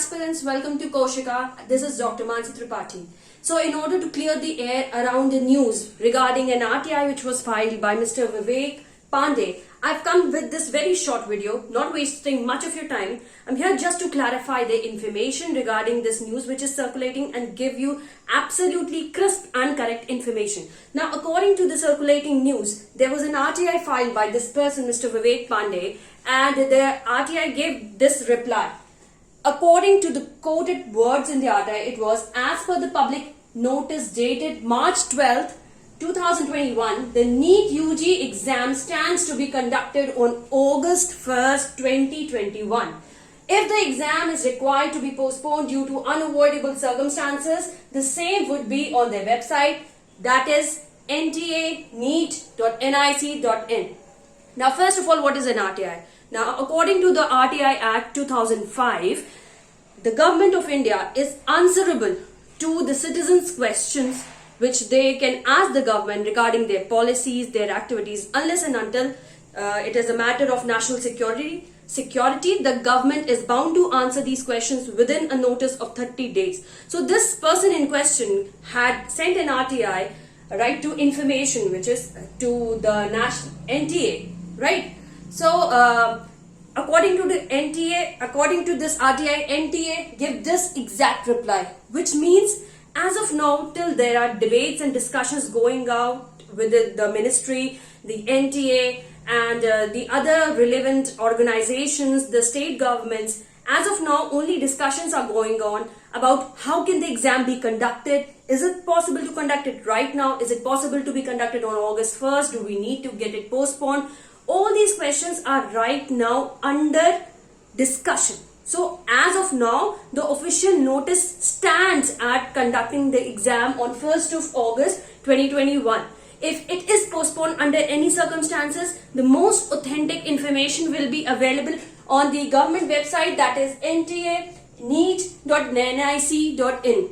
aspirants, welcome to Koshikka. This is Dr. Mansi Tripathi. So in order to clear the air around the news regarding an RTI which was filed by Mr. Vivek Pandey, I've come with this very short video, not wasting much of your time. I'm here just to clarify the information regarding this news which is circulating and give you absolutely crisp and correct information. Now, according to the circulating news, there was an RTI filed by this person, Mr. Vivek Pandey, and the RTI gave this reply. According to the quoted words in the RTI, it was, as per the public notice dated March 12th, 2021, the Neet UG exam stands to be conducted on August 1st, 2021. If the exam is required to be postponed due to unavoidable circumstances, the same would be on their website, that is ntaneet.nic.in. Now, first of all, what is an RTI? Now, according to the RTI Act 2005, the government of India is answerable to the citizens' questions which they can ask the government regarding their policies, their activities, unless and until it is a matter of national security. The government is bound to answer these questions within a notice of 30 days. So this person in question had sent an RTI, right to information, which is to the national NTA, right? So according to the NTA, according to this RTI, NTA give this exact reply, which means as of now, till there are debates and discussions going out with the ministry, the NTA, and the other relevant organizations, the state governments, as of now, only discussions are going on about how can the exam be conducted. Is it possible to conduct it right now? Is it possible to be conducted on August 1st? Do we need to get it postponed? All these questions are right now under discussion. So as of now, the official notice stands at conducting the exam on 1st of August 2021. If it is postponed under any circumstances, the most authentic information will be available on the government website, that is ntaneet.nic.in.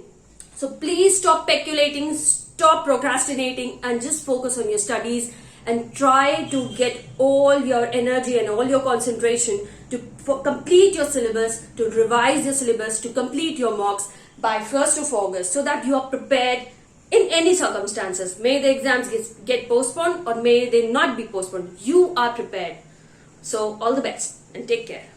So please stop speculating, stop procrastinating, and just focus on your studies and try to get all your energy and all your concentration to complete your syllabus, to revise your syllabus, to complete your mocks by 1st of August, so that you are prepared in any circumstances. May the exams get postponed or may they not be postponed. You are prepared. So all the best and take care.